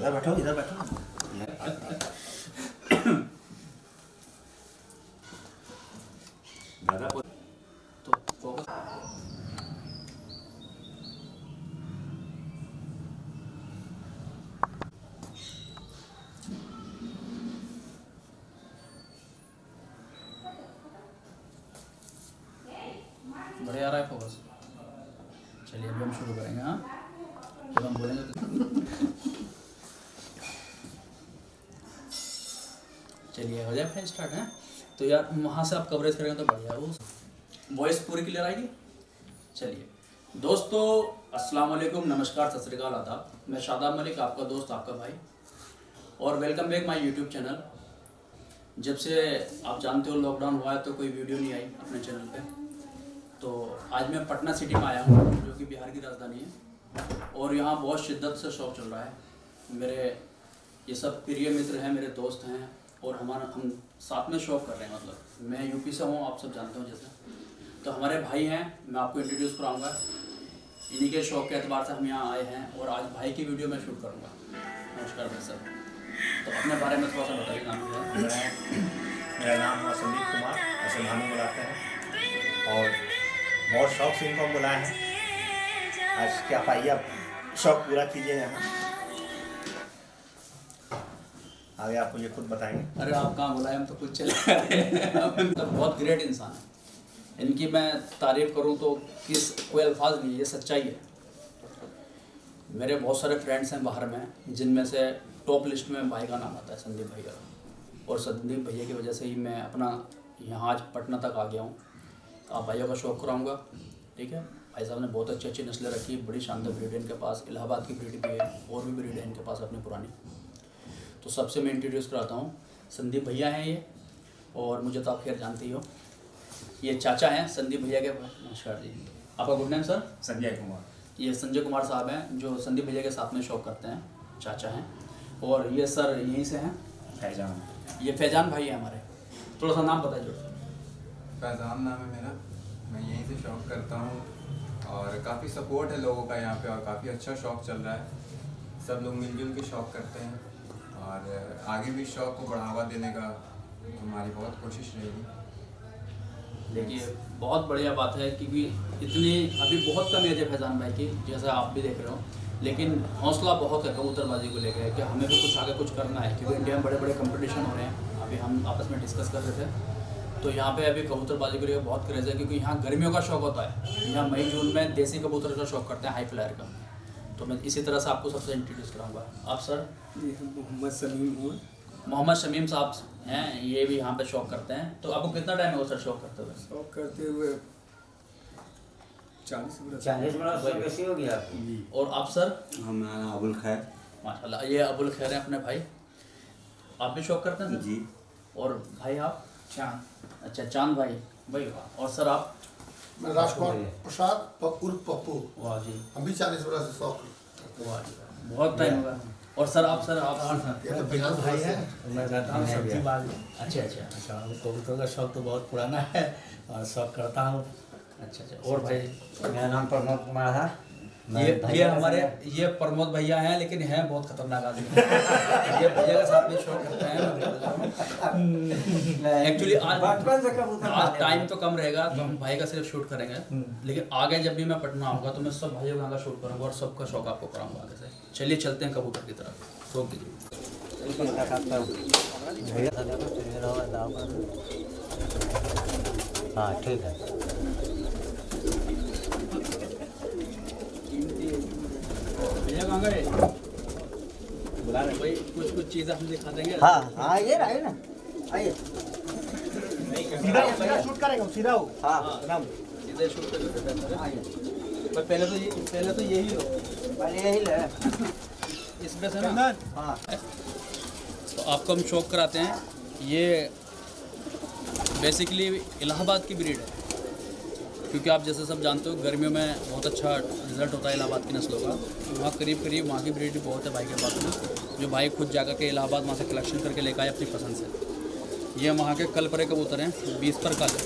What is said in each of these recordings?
इधर बैठो इधर बैठो। दादा को तो फोकस बढ़िया आ रहा है फोकस। चलिए अभी हम शुरू करेंगे। हाँ जब हम बोलेंगे तो चलिए हो जाए फिर स्टार्ट है। तो यार वहाँ से आप कवरेज करेंगे तो बढ़िया। वो वॉइस पूरी क्लियर आएगी। चलिए दोस्तों अस्सलाम वालेकुम, नमस्कार, सत श्री अकाल, आदाब। मैं शादाब मलिक, आपका दोस्त, आपका भाई, और welcome back my YouTube channel. जब से आप जानते हो लॉकडाउन हुआ है तो कोई वीडियो नहीं आई अपने चैनल पे। तो आज मैं पटना सिटी में आया हूँ जो कि बिहार की राजधानी है, और यहाँ बहुत शिद्दत से शौक चल रहा है। मेरे ये सब प्रिय मित्र हैं, मेरे दोस्त हैं, और हम साथ में शौक कर रहे हैं। मतलब मैं यूपी से हूँ, आप सब जानते हो जैसे। तो हमारे भाई हैं, मैं आपको इंट्रोड्यूस कराऊंगा। इन्हीं के शौक के एतबार से हम यहाँ आए हैं, और आज भाई की वीडियो मैं शूट करूँगा। नमस्कार भाई सर, तो अपने बारे में थोड़ा सा बताइए। नाम क्या है? मेरा नाम संदीप कुमार, ऐसे भानु बुलाते हैं, और बहुत शौक से इनको हम बुलाए हैं। आज क्या पाइए, आप शौक पूरा कीजिए यहाँ। आगे आप मुझे खुद बताएंगे। अरे आप कहाँ बुलाए, हम तो खुद चले आए। तो बहुत ग्रेट इंसान है, इनकी मैं तारीफ करूँ तो कोई अल्फाज नहीं है, ये सच्चाई है। मेरे बहुत सारे फ्रेंड्स हैं बाहर में, जिनमें से टॉप लिस्ट में भाई का नाम आता है संदीप भैया, और संदीप भैया की वजह से ही मैं अपना यहाँ आज पटना तक आ गया हूँ। तो आप भाइयों का शौक कराऊँगा, ठीक है। भाई साहब ने बहुत अच्छी अच्छी नस्लें रखी, बड़ी शानदार ब्रीड है इनके पास। इलाहाबाद की ब्रीड भी है, और भी ब्रीड है इनके पास अपनी पुरानी। तो सबसे मैं इंट्रोड्यूस कराता हूँ, संदीप भैया हैं ये, और मुझे तो आप खैर जानते ही हो, ये चाचा हैं संदीप भैया के। नमस्कार जी, आपका good name sir? Sanjay Kumar. ये संजय कुमार साहब हैं जो संदीप भैया के साथ में शौक करते हैं, चाचा हैं। और ये सर यहीं से हैं, फैजान। ये फैजान भाई है हमारे। थोड़ा सा नाम बताइए। फैजान नाम है मेरा, मैं यहीं से शौक करता हूँ, और काफ़ी सपोर्ट है लोगों का यहाँ पे, और काफ़ी अच्छा शौक चल रहा है। सब लोग मिलजुल के शौक करते हैं, और आगे भी शौक को बढ़ावा देने का हमारी बहुत कोशिश रहेगी। देखिए बहुत बढ़िया बात है, क्योंकि इतनी अभी बहुत कम एज है फैजान भाई की, जैसा आप भी देख रहे हो, लेकिन हौसला बहुत है कबूतरबाजी को लेकर कि हमें भी कुछ आगे कुछ करना है। क्योंकि इंडिया में बड़े बड़े कंपटीशन हो रहे हैं, अभी हम आपस में डिस्कस कर रहे थे। तो यहाँ पे अभी कबूतरबाजी को लेकर बहुत क्रेज़ है, क्योंकि यहाँ गर्मियों का शौक होता है। यहाँ मई जून में देसी कबूतर का शौक करते हैं, हाई फ्लायर का। तो मैं इसी तरह से आपको सबसे इंट्रोड्यूस कराऊंगा। आप सर? मोहम्मद शमीम हूँ। मोहम्मद शमीम साहब हैं, ये भी यहाँ पे शौक करते हैं। तो आपको कितना टाइम है सर शौक करते हुए? शौक करते हुए 40 40 कैसी हो गया? और आप सर? हमारा नाम अबुल खैर। माशाल्लाह, ये अबुल खैर हैं अपने भाई। आप भी शौक करते हैं सर? जी। और भाई आप? चांद। अच्छा चांद भाई, भाई वाह। और सर आप? मैं राजकुमार प्रसाद उर्फ पप्पू। वाह जी, हम भी 40 बरस से शौक। वाह जी, बहुत टाइम होगा। और सर आप? सर आप? ये तो बिना भाई है। मैं रहता हूँ सब्जी बाजी। अच्छा अच्छा अच्छा, कबूतर का शौक तो बहुत पुराना है, और शौक करता हूँ। अच्छा अच्छा। और भाई? मेरा नाम प्रमोद कुमार है। ये हमारे ये प्रमोद भैया हैं, लेकिन हैं बहुत खतरनाक आदमी। ये भैया के साथ में शौक करते हैं। एक्चुअली आज टाइम तो कम रहेगा, तो हम भाई का सिर्फ शूट करेंगे, लेकिन आगे जब भी मैं पटना आऊँगा तो मैं सब भाइयों का शूट करूँगा, और सबका शौक आपको कराऊंगा आगे से। चलिए चलते हैं कबूतर की तरफ। शौक कीजिए। हाँ ठीक है। भैया कहाँ गए? बुला रहे भाई, कुछ चीज़ें हम दिखा देंगे। हाँ हाँ ये रहा है ना, आइए। सीधा शूट करेगा, सीधा हो। हाँ सीधे शूट कर। आइए। पहले तो यही लो, पहले यही ले। इसमें से ना। हाँ। तो आपको हम शौक कराते हैं। ये बेसिकली इलाहाबाद की ब्रीड है, क्योंकि आप जैसे सब जानते हो गर्मियों में बहुत अच्छा रिजल्ट होता है इलाहाबाद की नस्लों का। वहाँ करीब वहाँ की ब्रीड भी बहुत है भाई के पास में, जो भाई खुद जाकर के इलाहाबाद वहाँ से कलेक्शन करके लेकर आए अपनी पसंद से। ये वहाँ के कल परे कबूतर हैं, 20 पर काले।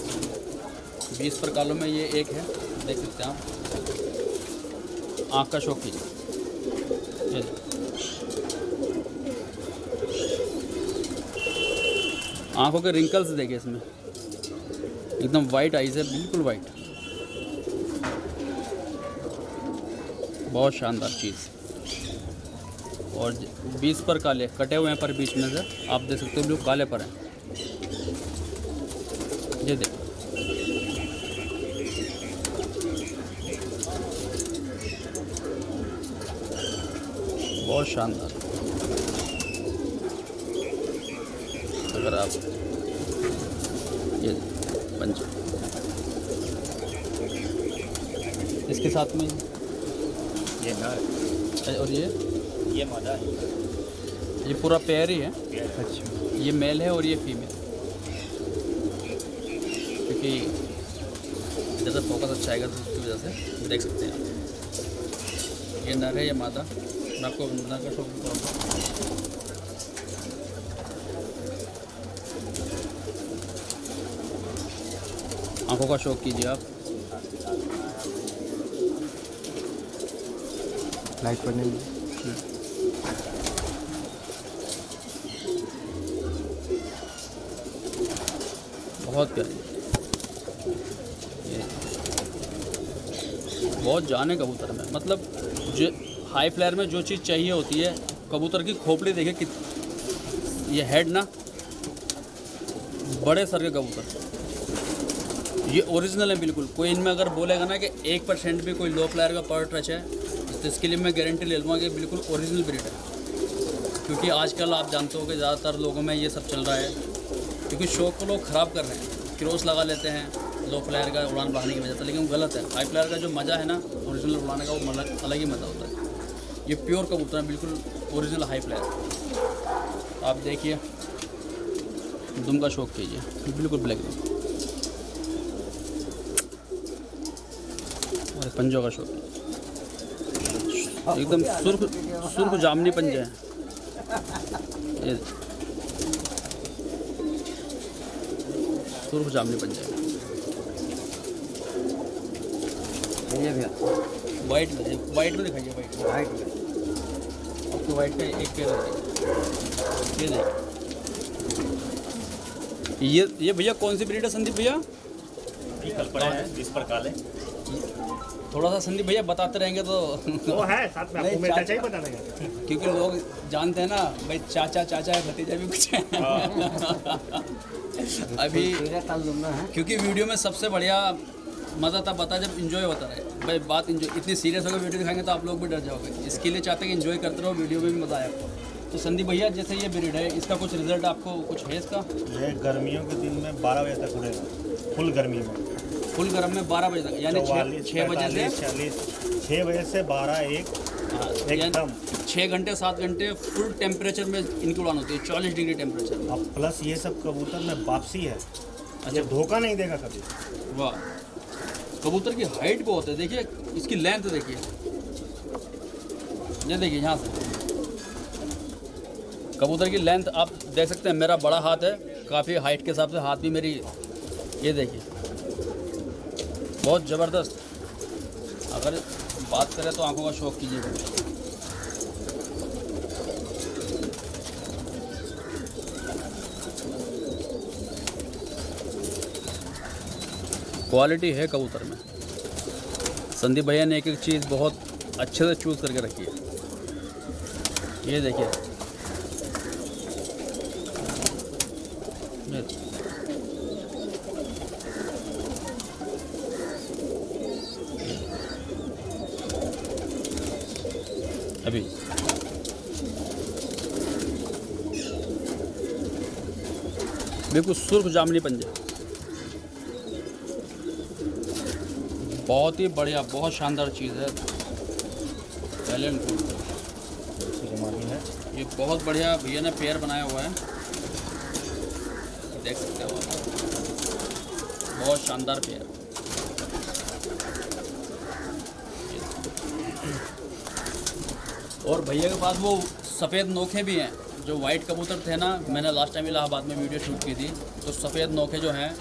20 पर कालों में ये एक है, देख सकते हैं आप। आँख का शौक कीजिए। आंखों के रिंकल्स देखिए इसमें, एकदम वाइट आईज है, बिल्कुल वाइट। बहुत शानदार चीज़। और 20 पर काले कटे हुए हैं पर बीच में से, आप देख सकते हो बिल्कुल काले पर हैं। ये देख, बहुत शानदार। अगर आप ये पंच इसके साथ में ये नर और ये मादा है। ये पूरा पेयर ही है। अच्छा, ये मेल है और ये फीमेल, क्योंकि जैसे फोकस अच्छा आएगा तो उसकी वजह से देख सकते हैं आप। ये नर है, ये मादा। मैं आपको नर का शौक बताऊँगा। आंखों का शौक कीजिए आप। लाइट पड़ने में बहुत प्यारी, ये बहुत जाने कबूतर में, मतलब जो हाई फ्लायर में जो चीज़ चाहिए होती है, कबूतर की खोपड़ी देखिए कि ये हेड ना, बड़े सर के कबूतर, ये ओरिजिनल है बिल्कुल। कोई इनमें अगर बोलेगा ना कि 1% भी कोई लो फ्लायर का पर टच है, तो इसके लिए मैं गारंटी ले लूँगा कि बिल्कुल ओरिजिनल ब्रीड है। क्योंकि आजकल आप जानते हो कि ज़्यादातर लोगों में ये सब चल रहा है, क्योंकि शौक को लोग ख़राब कर रहे हैं, क्रॉस लगा लेते हैं लो फ्लायर का उड़ान बढ़ाने की वजह से, लेकिन वो गलत है। हाई फ्लायर का जो मज़ा है ना ओरिजिनल उड़ाने का, वो अलग ही मज़ा होता है। ये प्योर कबूतर है, बिल्कुल ओरिजिनल हाई फ्लायर। आप देखिए, दुम का शौक कीजिए, बिल्कुल ब्लैक दुम, और पंजों का शौक कीजिए, एकदम सुर्ख जामनी पंजे हैं ये, सुर्ख जामनी पंजे हैं। ये भी वाइट में दिखाइए, वाइट में हाइट में आपको वाइट का एक पेयर है। ये देखिए, ये भैया कौन सी ब्रीड है संदीप भैया? कल पड़े हैं 20 पर काले। थोड़ा सा संदीप भैया बताते रहेंगे तो वो है साथ में, आपको मेरे चाचा ही बता देंगे। क्योंकि लोग जानते हैं ना भाई, चाचा है, भतीजा भी कुछ है। अभी कल दूंगा है। क्योंकि वीडियो में सबसे बढ़िया मज़ा तब आता है जब इन्जॉय होता रहे। भाई बात इन्जॉय, इतनी सीरियस होकर वीडियो दिखाएंगे तो आप लोग भी डर जाओगे। इसके लिए चाहते हैं कि इन्जॉय करते रहो, वीडियो में भी मज़ा आए आपको। तो संदीप भैया, जैसे ये ब्रीड है, इसका कुछ रिजल्ट आपको कुछ है इसका? ये गर्मियों के दिन में 12 बजे तक उड़ेगा, फुल गर्मी में। फुल गर्म में 12 बजे तक, यानी 6 बजे से 6 बजे से 12 एकदम 6 घंटे 7 घंटे फुल टेम्परेचर में इनकी उड़ान होती है, 40 डिग्री टेम्परेचर। अब प्लस ये सब कबूतर में वापसी है, अच्छा धोखा नहीं देगा कभी। वाह, कबूतर की हाइट बहुत है, देखिए इसकी लेंथ देखिए, ये देखिए यहाँ से कबूतर की लेंथ आप देख सकते हैं। मेरा बड़ा हाथ है, काफ़ी हाइट के हिसाब से हाथ भी मेरी, ये देखिए बहुत ज़बरदस्त। अगर बात करें तो आंखों का शौक कीजिएगा। क्वालिटी है कबूतर में। संदीप भैया ने एक एक चीज़ बहुत अच्छे से चूज़ करके रखी है। ये देखिए, अभी बिल्कुल सुर्ख जामनी पंजे, बहुत ही बढ़िया, बहुत शानदार चीज़ है। टैलेंट है ये बहुत बढ़िया भैया ने पेयर बनाया हुआ है, देख सकते हो आप, बहुत शानदार पेयर। और भैया के पास वो सफ़ेद नोखे भी हैं, जो वाइट कबूतर थे ना, मैंने लास्ट टाइम इलाहाबाद में वीडियो शूट की थी, तो सफ़ेद नोखे जो हैं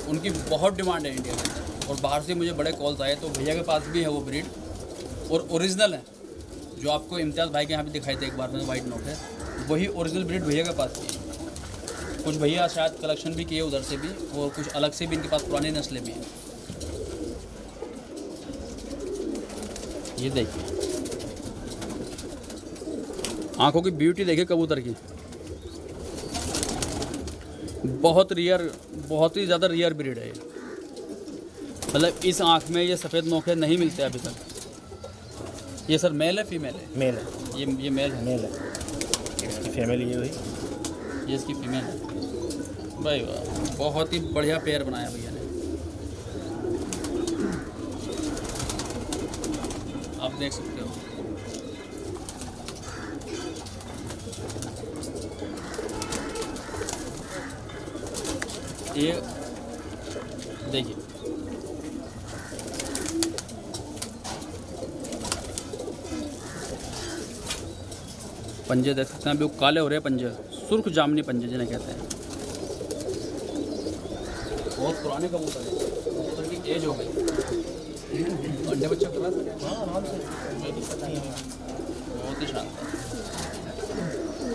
उनकी बहुत डिमांड है इंडिया में, और बाहर से मुझे बड़े कॉल्स आए। तो भैया के पास भी है वो ब्रीड, और ओरिजिनल है, जो आपको इम्तियाज़ भाई के यहाँ भी दिखाई थे एक बार में, वाइट नोखे, वही ओरिजिनल ब्रीड भैया के पास भी है। कुछ भैया शायद कलेक्शन भी किए उधर से भी, और कुछ अलग से भी इनके पास पुरानी नस्लें भी हैं। ये देखिए आंखों की ब्यूटी देखिए कबूतर की, बहुत रियर, बहुत ही ज़्यादा रियर ब्रीड है ये। मतलब इस आँख में ये सफ़ेद नोखे नहीं मिलते अभी तक। ये सर मेल है फीमेल है? मेल है। ये मेल है। मेल है। इसकी फैमिली ये हुई। ये इसकी फीमेल है। भाई वाह, बहुत ही बढ़िया पेयर बनाया भैया ने। आप देख सकते हो। ये देखिए पंजे देख सकते हैं, अभी वो काले हो रहे हैं पंजे, सुर्ख जामनी पंजे जिन्हें कहते हैं। बहुत पुराने कबूतर है, कबूतर की एज हो गई। अंडे बच्चे कर रहा है। हाँ आराम से, बहुत ही शानदार।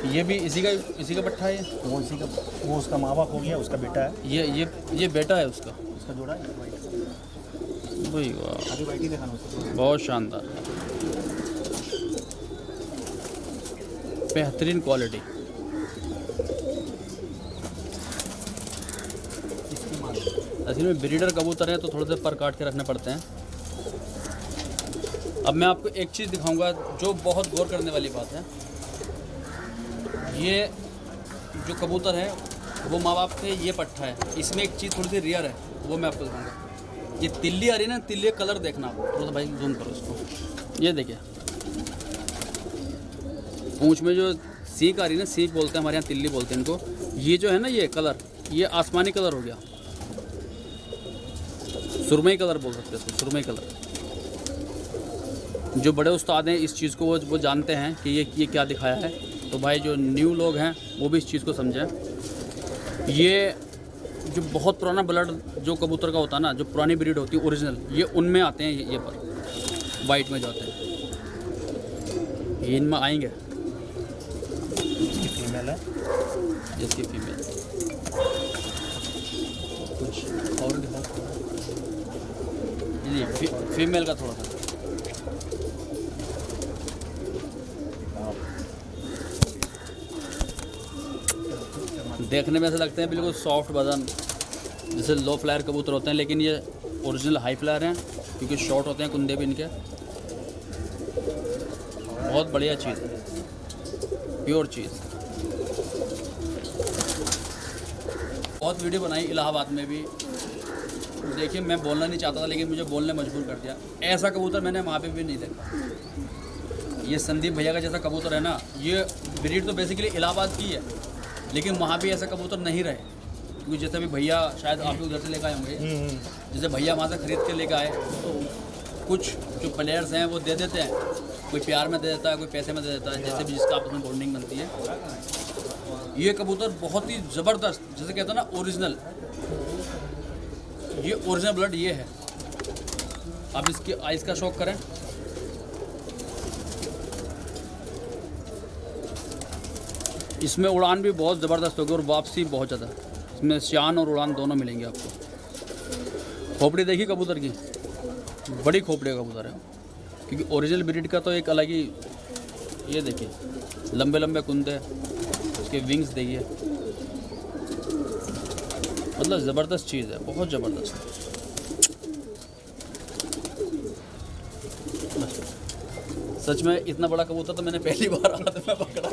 ये भी इसी का पट्ठा है। वो इसी का, वो उसका माँ बाप हो गया, उसका बेटा है। ये बेटा है उसका। उसका जोड़ा है वाइट। भाई वाह, अभी वाइट ही दिखाना उसको। बहुत शानदार, बेहतरीन क्वालिटी। असल में ब्रीडर कबूतर हैं तो थोड़े से पर काट के रखने पड़ते हैं। अब मैं आपको एक चीज़ दिखाऊंगा जो बहुत गौर करने वाली बात है। ये जो कबूतर है वो माँ बाप से ये पट्टा है। इसमें एक चीज़ थोड़ी सी रियर है, वो मैं आपको दिखाऊंगा। ये तिल्ली आ रही है ना, तिल्ली का कलर देखना आप थोड़ा सा भाई, जूम करो इसको। ये देखिए पूंछ में जो सीख आ रही है ना, सीख बोलते हैं हमारे यहाँ, तिल्ली बोलते हैं इनको। ये जो है ना ये कलर, ये आसमानी कलर हो गया, सुरमई कलर बोल सकते हैं इसको, सुरमई कलर। जो बड़े उस्ताद हैं इस चीज़ को वो जानते हैं कि ये क्या दिखाया है। तो भाई जो न्यू लोग हैं वो भी इस चीज़ को समझें। ये जो बहुत पुराना ब्लड जो कबूतर का होता है ना, जो पुरानी ब्रीड होती है ओरिजिनल, ये उनमें आते हैं। ये पर वाइट में जाते हैं, ये इनमें आएंगे। इसकी फीमेल है। इसकी फीमेल कुछ और दिखाओ। जी फीमेल का थोड़ा सा देखने में ऐसे लगते हैं बिल्कुल सॉफ्ट बदन, जैसे लो फ्लायर कबूतर होते हैं, लेकिन ये ओरिजिनल हाई फ्लायर हैं क्योंकि शॉर्ट होते हैं कुंदे भी इनके। बहुत बढ़िया चीज़ है, प्योर चीज़। बहुत वीडियो बनाई इलाहाबाद में भी, देखिए मैं बोलना नहीं चाहता था लेकिन मुझे बोलने मजबूर कर दिया। ऐसा कबूतर मैंने वहाँ पे भी नहीं देखा। ये संदीप भैया का जैसा कबूतर है ना, ये ब्रीड तो बेसिकली इलाहाबाद की है, लेकिन वहाँ भी ऐसा कबूतर नहीं रहे। क्योंकि जैसे अभी भैया शायद आप लोग उधर से लेकर आए होंगे, जैसे भैया वहाँ से ख़रीद के लेकर आए तो कुछ जो प्लेयर्स हैं वो दे देते हैं, कोई प्यार में दे देता है, कोई पैसे में दे देता है, जैसे भी जिसका आपस में बॉन्डिंग बनती है। ये कबूतर बहुत ही ज़बरदस्त, जैसे कहते हैं ना ओरिजिनल, ये ओरिजिनल ब्लड ये है। आप इसकी आइज़ का शौक करें, इसमें उड़ान भी बहुत ज़बरदस्त होगी और वापसी बहुत ज़्यादा। इसमें शान और उड़ान दोनों मिलेंगे आपको। खोपड़ी देखिए कबूतर की, बड़ी खोपड़ी का कबूतर है, क्योंकि ओरिजिनल ब्रीड का तो एक अलग ही। ये देखिए लंबे लंबे कुंदे, उसके विंग्स देखिए, मतलब ज़बरदस्त चीज़ है, बहुत ज़बरदस्त। सच में इतना बड़ा कबूतर तो मैंने पहली बार हाथ में पकड़ा।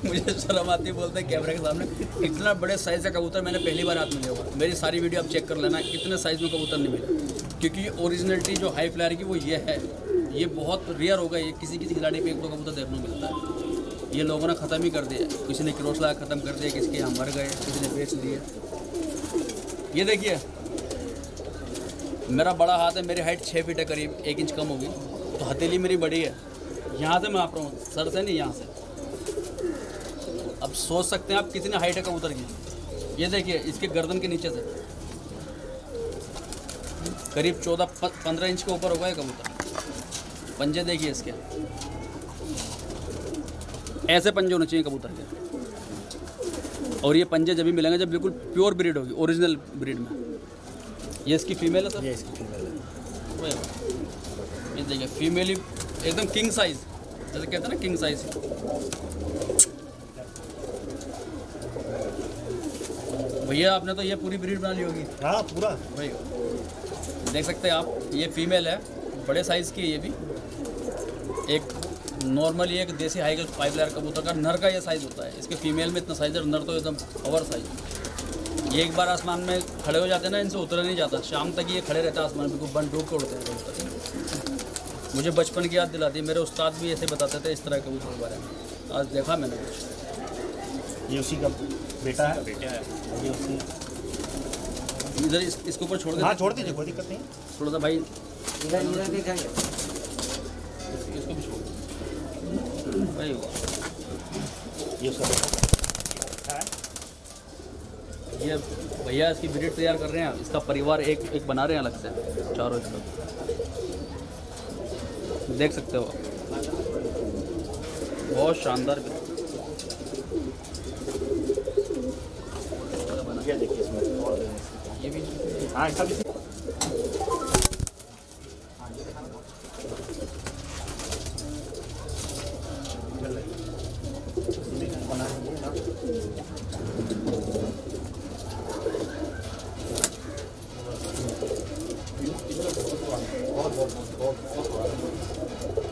मुझे शर्म आती है, बोलते हैं कैमरे के सामने, इतना बड़े साइज़ का कबूतर मैंने पहली बार हाथ में लिया हुआ। मेरी सारी वीडियो आप चेक कर लेना, इतने साइज़ में कबूतर नहीं मिला। क्योंकि ये ओरिजिनलिटी जो हाई फ्लायर की वो ये है, ये बहुत रेयर होगा। ये किसी खिलाड़ी पे एक दो कबूतर देखने को मिलता है। ये लोगों ने ख़त्म ही कर दिया, किसी ने क्रॉस लगा ख़त्म कर दिया, किसी के यहाँ मर गए, किसी ने बेच दिए। ये देखिए मेरा बड़ा हाथ है, मेरी हाइट 6 फीट है, करीब 1 इंच कम होगी, तो हथेली मेरी बड़ी है। यहाँ से मैं आप रहा हूँ, सर से नहीं, यहाँ से। अब सोच सकते हैं आप कितनी हाइट है कबूतर की। ये देखिए इसके गर्दन के नीचे से करीब 14-15 इंच के ऊपर होगा ये कबूतर। पंजे देखिए इसके, ऐसे पंजे होने चाहिए कबूतर के। और ये पंजे जब भी मिलेंगे जब बिल्कुल प्योर ब्रीड होगी, ओरिजिनल ब्रीड में। ये इसकी फीमेल है सर? ये इसकी फीमेल है। ये देखिए फीमेल ही एकदम किंग साइज, जैसे कहते हैं ना किंग साइज। भैया आपने तो ये पूरी ब्रीड बना ली होगी। हाँ पूरा भाई देख सकते हैं आप, ये फीमेल है, बड़े साइज़ की है ये भी। एक नॉर्मली एक देसी हाई फाइव लेयर कबूतर का नर का ये साइज़ होता है, इसके फीमेल में इतना साइज़ है, नर तो एकदम ओवर साइज। ये एक बार आसमान में खड़े हो जाते हैं ना, इनसे उतरा नहीं जाता, शाम तक ये खड़े रहते हैं आसमान में, बिल्कुल बन डूब के उड़ते हैं कबूतर। मुझे बचपन की याद दिलाती है, मेरे उस्ताद भी ऐसे बताते थे इस तरह के कबूतर के बारे में। आज देखा मैंने कुछ। ये उसी का बेटा है। ये उसी इधर इसके ऊपर छोड़ दे। हाँ छोड़ दीजिए, कोई दिक्कत नहीं। थोड़ा सा भाई इधर इधर दिखाइए। इसको भी छोड़ भाई। ये उसका बेटा है। ये भैया इसकी ब्रीड तैयार कर रहे हैं, इसका परिवार एक बना रहे हैं अलग से, चारों इसका देख सकते हो, बहुत शानदार। ये देखिए इसमें और ये भी हाँ इसका भी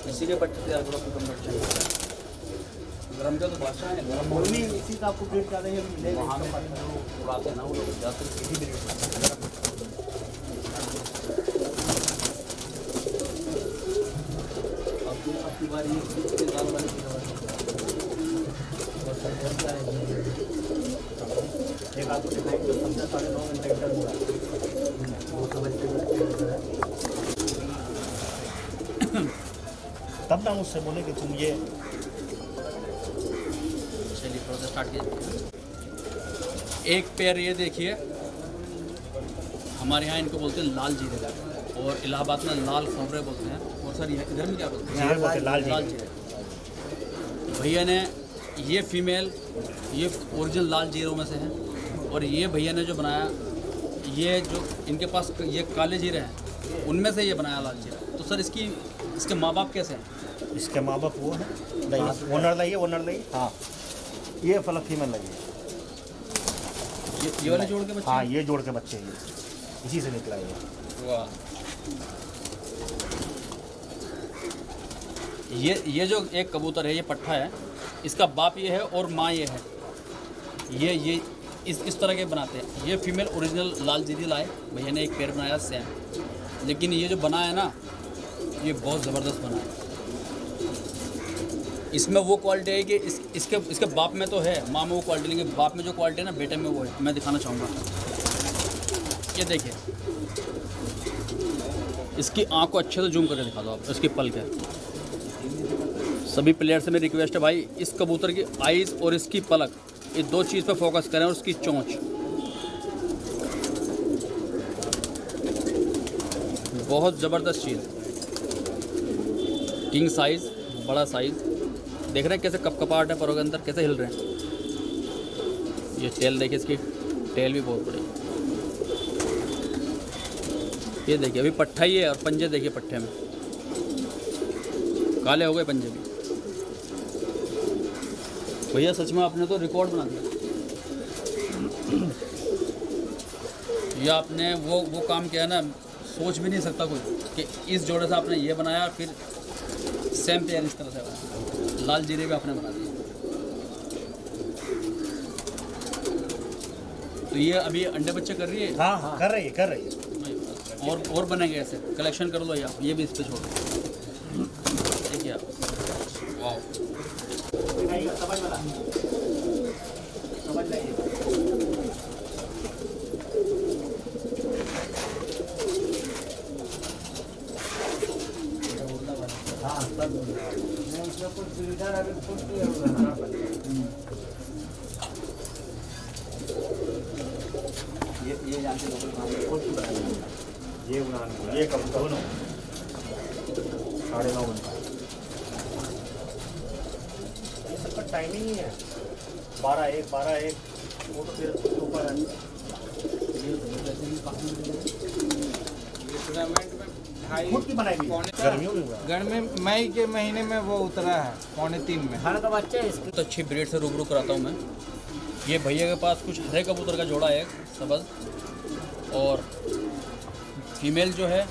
इसी के बच्चे तैयार करो, कम बच्चे गरम का तो बादशाह है, गरम कोई नहीं, इसी का आपको ब्रीड ज़्यादा ही मिलेगा। वहाँ में जो उड़ाते हैं ना वो लोग ज़्यादातर इसी ब्रीड में। आपकी बारी इसके साल वाली की एक आपको दिखाएंगे, 9.5 घंटे इंटर हुआ वो तो बच्चे तब ना मुझसे बोले कि तुम ये चलिए थोड़ा सा स्टार्ट कीजिए। एक पेयर ये देखिए, हमारे यहाँ इनको बोलते हैं लाल जीरे, और इलाहाबाद में लाल खोबरे बोलते हैं, और सर ये इधर में क्या बोलते हैं? यहाँ बोलते हैं लाल लाल जीरे। जीरे। भैया ने ये फीमेल, ये ओरिजिनल लाल जीरों में से है, और ये भैया ने जो बनाया, ये जो इनके पास ये काले जीरे हैं उनमें से ये बनाया लाल जीरा। तो सर इसके माँ बाप कैसे हैं? इसके माँ बाप वो है ओनर लाइए, ओनर लाइए। हाँ ये फल फीमेल लाइए। ये वाले जोड़ के बच्चे? हाँ ये जोड़ के बच्चे हैं, इसी से निकला ये। वाह। ये जो एक कबूतर है, ये पट्ठा है, इसका बाप ये है और माँ ये है। ये इस तरह के बनाते हैं। ये फीमेल ओरिजिनल लाल जीरी लाए, भैया ने एक पेयर बनाया सेम, लेकिन ये जो बना है ना, ये बहुत ज़बरदस्त बना है। इसमें वो क्वालिटी है कि इसके बाप में तो है, माँ में वो क्वालिटी, लेकिन बाप में जो क्वालिटी है ना, बेटे में वो है। मैं दिखाना चाहूँगा, ये देखिए, इसकी आँख को अच्छे से जूम करके दिखा दो आप, इसकी पलक है। सभी प्लेयर से मेरी रिक्वेस्ट है भाई, इस कबूतर की आइज़ और इसकी पलक, ये दो चीज़ पे फोकस करें, और उसकी चोंच बहुत ज़बरदस्त चीज़, किंग साइज़, बड़ा साइज़। देख रहे हैं कैसे कपकपाहट है परों के अंदर, कैसे हिल रहे हैं। ये टेल देखिए, इसकी टेल भी बहुत बड़ी। ये देखिए अभी पट्ठा ही है, और पंजे देखिए पट्ठे में काले हो गए पंजे भी। भैया सच में आपने तो रिकॉर्ड बना दिया। ये आपने वो काम किया ना, सोच भी नहीं सकता कोई कि इस जोड़े से आपने ये बनाया, फिर सेम पेयर इस तरह से बनाया, लाल जीरे भी आपने बना दिए। तो ये अभी अंडे बच्चे कर रही है। हाँ हाँ कर रही है। और बनेंगे ऐसे, कलेक्शन कर लो या ये भी इस पे छोड़ दो। देखिए आप, वाह, समझ वाला समझ लाइए। हाँ ये जानते लोग ये उड़ान, ये कबूतर दोनों 9:30 घंटा। ये सबका टाइमिंग ही है 12-1 12-1। टूर्नामेंट में ढाई खुद की बनाई हुई पौने गर्मियों में हुआ। गर्मी मई के महीने में वो उतरा है 2.5 में। खाने का बच्चा है इसके। बहुत अच्छी ब्रीड से रूबरू कराता हूँ मैं। ये भैया के पास कुछ हरे कबूतर का जोड़ा है सबज, और फीमेल जो है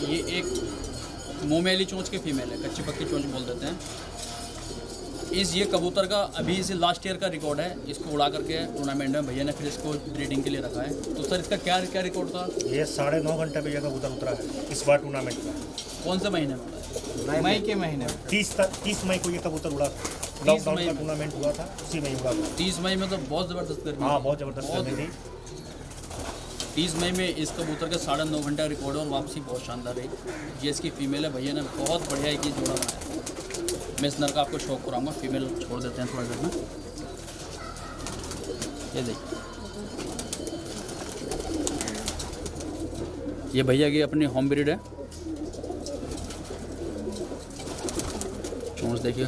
ये एक मोमेली चोंच के फीमेल है, कच्ची पक्की चोंच बोल देते हैं। ये कबूतर का अभी इसे लास्ट ईयर का रिकॉर्ड है, इसको उड़ा करके टूर्नामेंट में भैया ने फिर इसको ब्रीडिंग के लिए रखा है। तो सर इसका क्या रिकॉर्ड था? ये 9.5 घंटे पे ये कबूतर उतरा है इस बार टूर्नामेंट में। कौन से महीने में? मई के महीने में 30 मई को ये कबूतर उड़ा। लॉकडाउन का टूर्नामेंट हुआ था उसी में उड़ा था। 30 मई में तो बहुत ज़बरदस्त गर्मी। हाँ बहुत ज़बरदस्त गर्मी थी। 30 मई में इस कबूतर का 9.5 घंटे का रिकॉर्ड है और वापसी बहुत शानदार रही। ये इसकी फीमेल है, भैया ने बहुत बढ़िया एक ये जोड़ा बनाया। मैं इस नर का आपको शौक कराऊंगा, फीमेल छोड़ देते हैं थोड़ा देर में। ये देखिए, ये भैया की अपनी होम ब्रीड है। चोंच देखिए,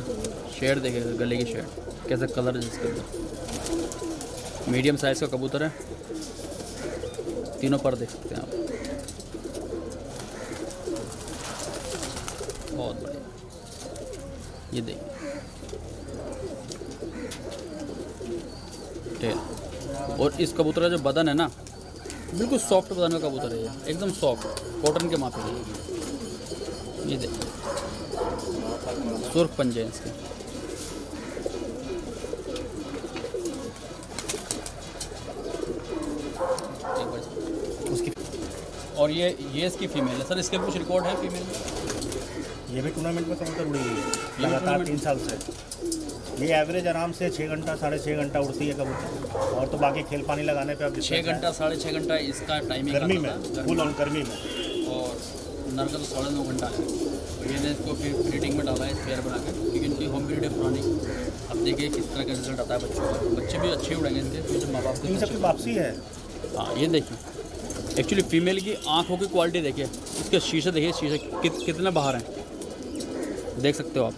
शेड देखिए, गले की शेड कैसा कलर है इसके अंदर। मीडियम साइज़ का कबूतर है, तीनों पर देख सकते हैं आप। बहुत बढ़िया, ये देखिए टेल। और इस कबूतर का जो बदन है ना, बिल्कुल सॉफ्ट बदन का कबूतर है ये, एकदम सॉफ्ट, कॉटन के मापे है। ये देखिए सुर्ख पंजे हैं इसके। एक बार उसकी, और ये इसकी फीमेल है। सर इसके भी कुछ रिकॉर्ड है फीमेल में? ये भी टूर्नामेंट में कबूतर उड़ी हुई है लगातार 3 साल से। ये एवरेज आराम से 6 घंटा 6.5 घंटा उड़ती है कबूतर। और तो बाकी खेल पानी लगाने पे अब 6 घंटा 6.5 घंटा इसका टाइमिंग गर्मी में, फुल ऑन गर्मी में। और नर का तो 9.5 घंटा है। तो ये ने इसको फिर ब्रीडिंग में डाला है पेयर बना के, क्योंकि इनकी होम ब्रीड है पुरानी। अब देखिए किस तरह का रिजल्ट आता है बच्चों का। बच्चे भी अच्छे उड़ेंगे इनके, फ्यूचर माँ बाप इन सबकी वापसी है। हाँ ये देखिए, एक्चुअली फीमेल की आँखों की क्वालिटी देखिए, इसके शीशे देखिए, शीशे कितने बाहर हैं, देख सकते हो आप।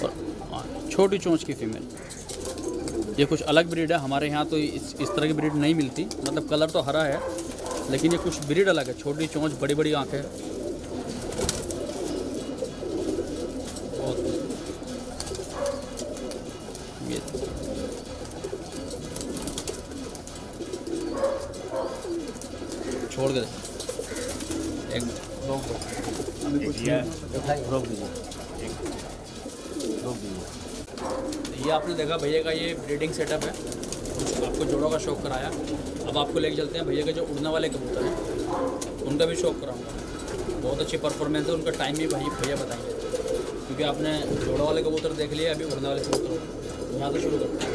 और हाँ, छोटी चोंच की फीमेल। ये कुछ अलग ब्रीड है, हमारे यहाँ तो इस तरह की ब्रीड नहीं मिलती। मतलब कलर तो हरा है, लेकिन ये कुछ ब्रीड अलग है। छोटी चोंच, बड़ी बड़ी आँखें। बहुत ये छोड़ के एक रोक दो। अभी कुछ रोक दीजिए। ये आपने देखा भैया का ये ब्रीडिंग सेटअप है। आपको जोड़ों का शौक कराया, अब आपको लेके चलते हैं भैया के जो उड़ने वाले कबूतर हैं, उनका भी शौक कराऊंगा। बहुत अच्छी परफॉर्मेंस है, उनका टाइम भी भैया बताएंगे। क्योंकि आपने जोड़ों वाले कबूतर देख लिए, अभी उड़ने वाले कबूतर यहाँ से शुरू करते हैं।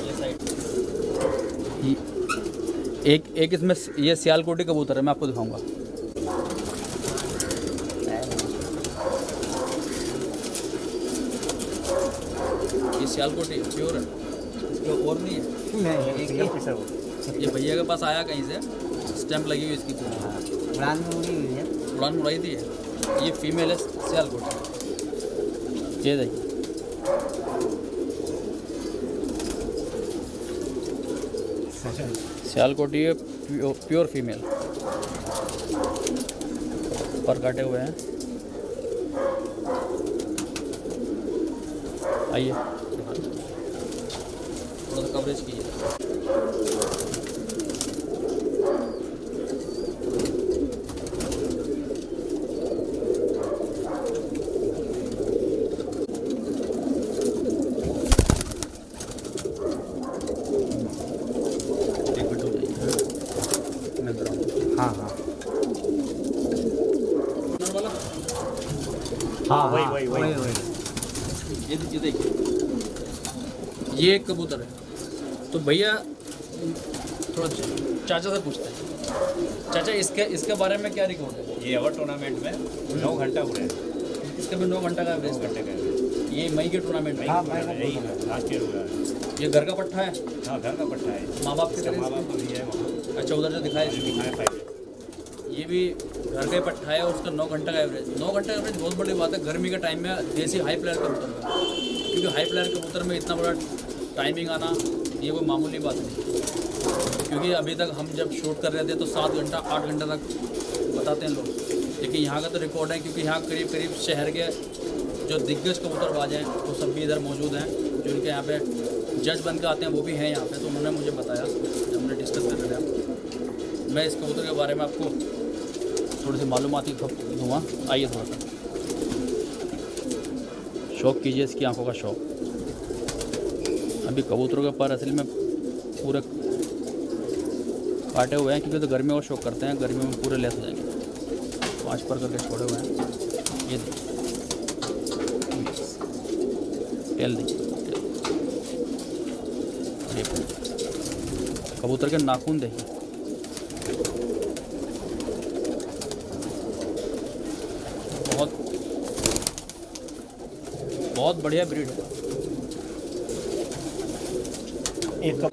ये साइड एक इसमें ये सियालकोटी कबूतर है, मैं आपको दिखाऊंगा। ये सियालकोटी प्योर है, ये और नहीं है। सिंगल पीस है वो। ये भैया के पास आया कहीं से, स्टैंप लगी हुई इसकी पूरी। उड़ान में उड़ी हुई है। उड़ान उड़ाई थी ये फीमेल है सियालकोटी। ये देखिए, सियालकोटी है, प्योर फीमेल, पर काटे हुए हैं। आइए थोड़ा सा कवरेज कीजिए। हाँ हाँ हाँ वही ये देखिए, ये एक कबूतर है। तो भैया थोड़ा चाचा से पूछते हैं, चाचा इसके बारे में क्या रिकॉर्ड है? ये अवर टूर्नामेंट में 9 घंटा उड़े हैं। इसका भी 9 घंटा का एवरेज घंटे का ये मई के टूर्नामेंट में। लास्ट ईयर हुआ है। ये घर का पट्टा है, हाँ घर का पट्टा है। माँ बाप के माँ बाप भी है वहाँ। अच्छा उधर जो दिखाया दिखाए पहले। ये भी घर का ही पट्टा है और उसका 9 घंटा का एवरेज। 9 घंटा का एवरेज बहुत बड़ी बात है गर्मी के टाइम में, देसी हाई प्लेयर कबूतर में। क्योंकि हाई प्लेयर कबूतर में इतना बड़ा टाइमिंग आना, ये कोई मामूली बात नहीं, क्योंकि अभी तक हम जब शूट कर रहे थे तो 7 घंटा 8 घंटा तक बताते हैं लोग, लेकिन यहाँ का तो रिकॉर्ड है, क्योंकि यहाँ करीब करीब शहर के जो दिग्गज कबूतरबाज हैं वो सब भी इधर मौजूद हैं, जो इनके यहाँ पे जज बन के आते हैं वो भी हैं यहाँ पे। तो उन्होंने मुझे बताया जब हमने डिस्कस कर रहे थे। मैं इस कबूतर के बारे में आपको थोड़ी सी मालूमात ही दूँगा। आइए थोड़ा सा शौक कीजिए इसकी आंखों का शौक। अभी कबूतरों के पर असल में पूरे काटे हुए हैं, क्योंकि तो गर्मी और शौक करते हैं, गर्मी में पूरे लेस हो जाएंगे। 5 पर करके छोड़े हुए हैं। ये टेल देखिए, कबूतर के नाखून देखिए, बहुत बढ़िया ब्रीड है। एक कप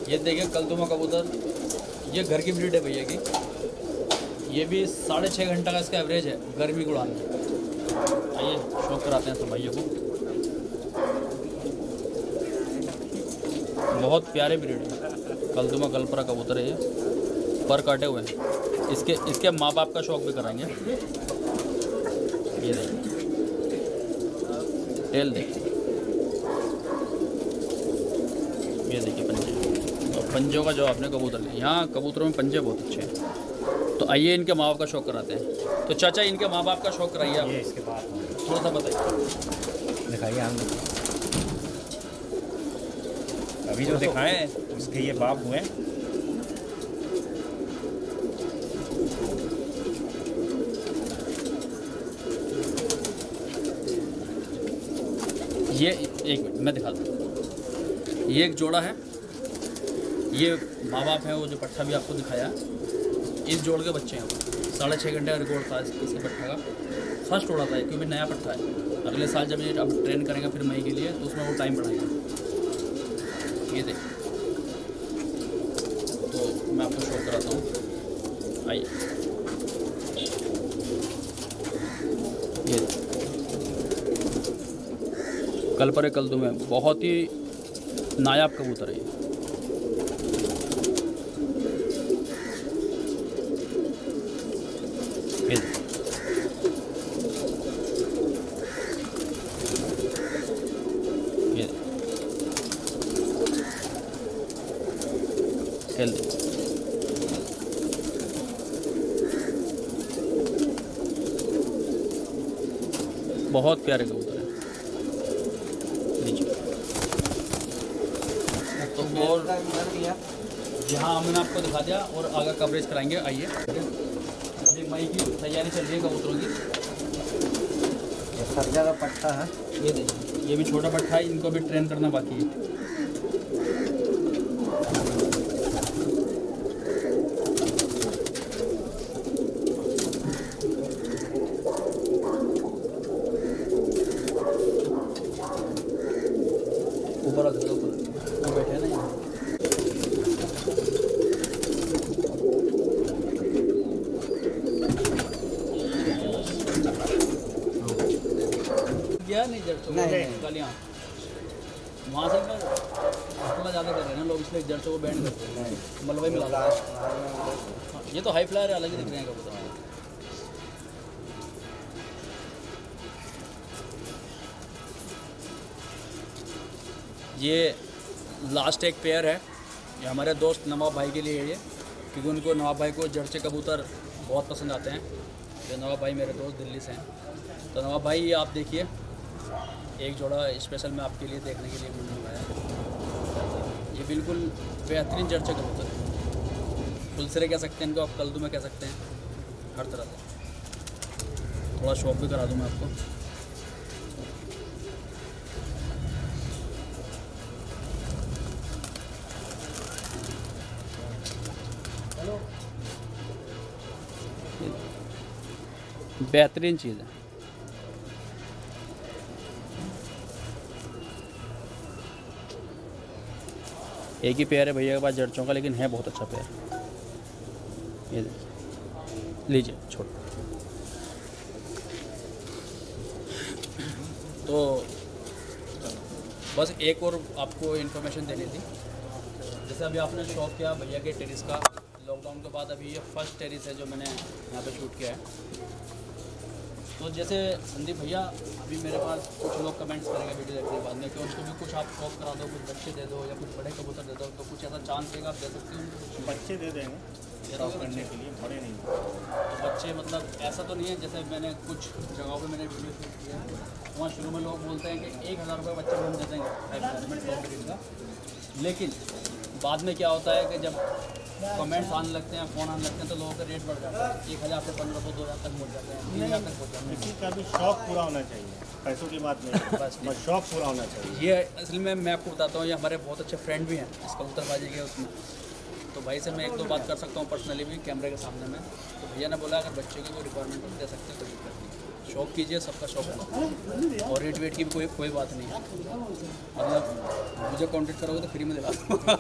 ये देखिए कलदुमा कबूतर, ये घर की ब्रीड है भैया की। ये भी 6.5 घंटा का इसका एवरेज है गर्मी को उड़ाने में। आइए शौक कराते हैं सब भैया को। बहुत प्यारे ब्रीड है, कलदुमा गलपरा कबूतर है ये, पर काटे हुए हैं। इसके माँ बाप का शौक भी कराएंगे। ये देखिए टेल देखिए, ये देखिए पंजे, और पंजों का जवाब आपने कबूतर के, यहाँ कबूतरों में पंजे बहुत अच्छे हैं। तो आइए इनके माँ बाप का शौक कराते हैं। तो चाचा इनके माँ बाप का शौक कराइए आप, इसके बाद थोड़ा सा बताइए। दिखाइए हम अभी जो दिखाएं उसके ये बाप हुए। ये एक मिनट मैं दिखाता हूँ। ये एक जोड़ा है, ये माँ बाप है, वो जो पट्ठा भी आपको दिखाया, इस जोड़ के बच्चे हैं। 6.5 घंटे का रिकॉर्ड था इसके पट्ठा का। फर्स्ट उड़ा था क्योंकि नया पट्ठा है। अगले साल जब ये अब ट्रेन करेंगे फिर मई के लिए, तो उसमें वो टाइम बढ़ाएगा। ये देख, तो मैं आपको शो कराता हूँ। आइए ये कलपरे कलदुमे, बहुत ही नायाब कबूतर है ये। खेल दे। बहुत प्यारे कबूतर हैं। लीजिए तो और यहाँ हमने आपको दिखा दिया और आगे कवरेज कराएंगे। आइए, अभी मई की तैयारी चल रही है कबूतरों की। सर्जा का पट्टा है, ये देखिए, ये भी छोटा पट्टा है, इनको भी ट्रेन करना बाकी है। ऊपर आ जाओ, ऊपर बैठे हैं ना यहाँ। गया नहीं जड़ तो कल यहाँ वहाँ से थोड़ा ज़्यादा कर रहे हैं ना लोग, इसलिए जड़ को बैंड करते हैं, मलबा मिला रहा है। ये तो हाई फ्लायर अलग ही दिख रहे हैं कबूतर। ये लास्ट एक पेयर है, ये हमारे दोस्त नवाब भाई के लिए है ये, क्योंकि उनको नवाब भाई को जड़ से कबूतर बहुत पसंद आते हैं। ये नवाब भाई मेरे दोस्त दिल्ली से हैं। तो नवाब भाई ये आप देखिए, एक जोड़ा स्पेशल मैं आपके लिए देखने के लिए मंगवाया है। ये बिल्कुल बेहतरीन जड़ से कबूतर है, फुलसरे कह सकते हैं इनको, आप कलदू में कह सकते हैं, हर तरह से। थोड़ा शौक भी करा दूँ मैं आपको। बेहतरीन चीज़ है। एक ही पेयर है भैया के पास जड़चों का, लेकिन है बहुत अच्छा पेयर। ये देखिए, लीजिए छोड़। तो बस एक और आपको इन्फॉर्मेशन देनी थी। जैसे अभी आपने शौक किया भैया के टेरिस का, लॉकडाउन के बाद अभी ये फर्स्ट टेरिस है जो मैंने यहाँ पे शूट किया है। तो जैसे संदीप भैया, अभी मेरे पास कुछ लोग कमेंट्स करेंगे वीडियो देखने के बाद में कि उनको भी कुछ आप शौक करा दो, कुछ बच्चे दे दो या कुछ बड़े कबूतर दे दो, तो कुछ ऐसा चांस देगा आप दे सकते हो उनको? बच्चे दे देंगे शौक करने के लिए, बड़े नहीं। तो बच्चे मतलब ऐसा तो नहीं है, जैसे मैंने कुछ जगहों पे मैंने वीडियो शूट किया है, वहाँ शुरू में लोग बोलते हैं कि 1000 रुपये बच्चे हम दे देंगे 5,000 का, लेकिन बाद में क्या होता है कि जब कमेंट्स आने लगते हैं, फ़ोन आने लगते हैं, तो लोगों का रेट बढ़ जाता है, 1000 से 1500 2000 तक पहुँच जाते हैं, 3000 तक पहुँच जाते हैं। किसी का भी शौक पूरा होना चाहिए, पैसों की बात नहीं है, बस बस शौक पूरा होना चाहिए। ये असल में मैं आपको बताता हूँ, ये हमारे बहुत अच्छे फ्रेंड भी हैं इस कबूतरबाजी के उसमें, तो भाई से मैं 1-2 बात कर सकता हूँ पर्सनली भी कैमरे के सामने में। तो भैया ने बोला अगर बच्चे की कोई रिक्वायरमेंट हो दे सकते हैं, कोई दिक्कत नहीं, शौक कीजिए, सबका शौक होगा, और रेट वेट की भी कोई बात नहीं है। मतलब मुझे कॉन्टेक्ट करोगे तो फ्री में दिला दूँगा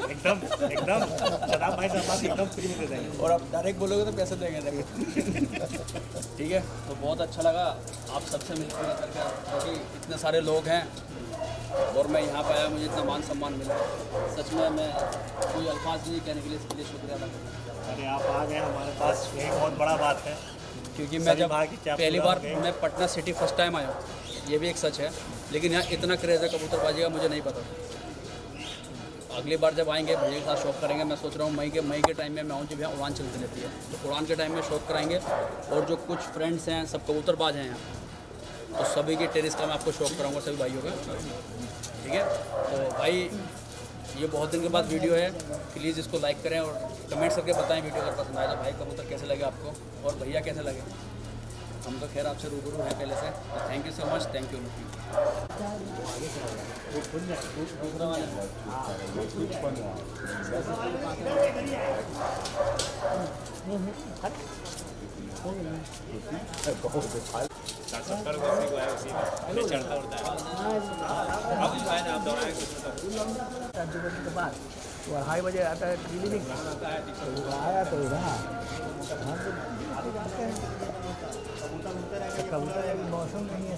एकदम एकदम शराब भाई साहब बात एकदम फ्री में दे देंगे। और आप डायरेक्ट बोलोगे तो पैसे देंगे ठीक है। तो बहुत अच्छा लगा आप सबसे मिलकर करके, क्योंकि इतने सारे लोग हैं और मैं यहाँ पर आया, मुझे इतना मान सम्मान मिला, सच में मैं कोई अल्फाज नहीं कहने के लिए, इसके लिए शुक्रिया अदा करता हूँ। अरे आप आ गए हमारे पास, यही बहुत बड़ा बात है। क्योंकि मैं जब भाई की चाप पहली पूरा बार हो गई। मैं पटना सिटी फर्स्ट टाइम आया हूँ, ये भी एक सच है, लेकिन यहाँ इतना क्रेज़ है कबूतरबाजी का मुझे नहीं पता था। अगली बार जब आएंगे भैया के साथ शौक करेंगे, मैं सोच रहा हूँ मई के टाइम में मैं आऊँ जब यहाँ उड़ान चलती रहती है, तो उड़ान के टाइम में शौक कराएंगे, और जो कुछ फ्रेंड्स हैं सब कबूतरबाज हैं यहाँ, तो सभी की टेरिस का मैं आपको शौक कराऊंगा, सभी भाइयों का, ठीक है। तो भाई ये बहुत दिन के बाद वीडियो है, प्लीज़ इसको लाइक करें और कमेंट्स करके बताएं वीडियो अगर पसंद आए तो। भाई कबूतर कैसे लगे आपको और भैया कैसे लगे? हम तो खैर आपसे रूबरू हैं पहले से, तो thank you so much, thank you. दूसरा वाला वो 2:30 बजे आता है क्लिनिक, आया तो कबूतर मौसम नहीं है।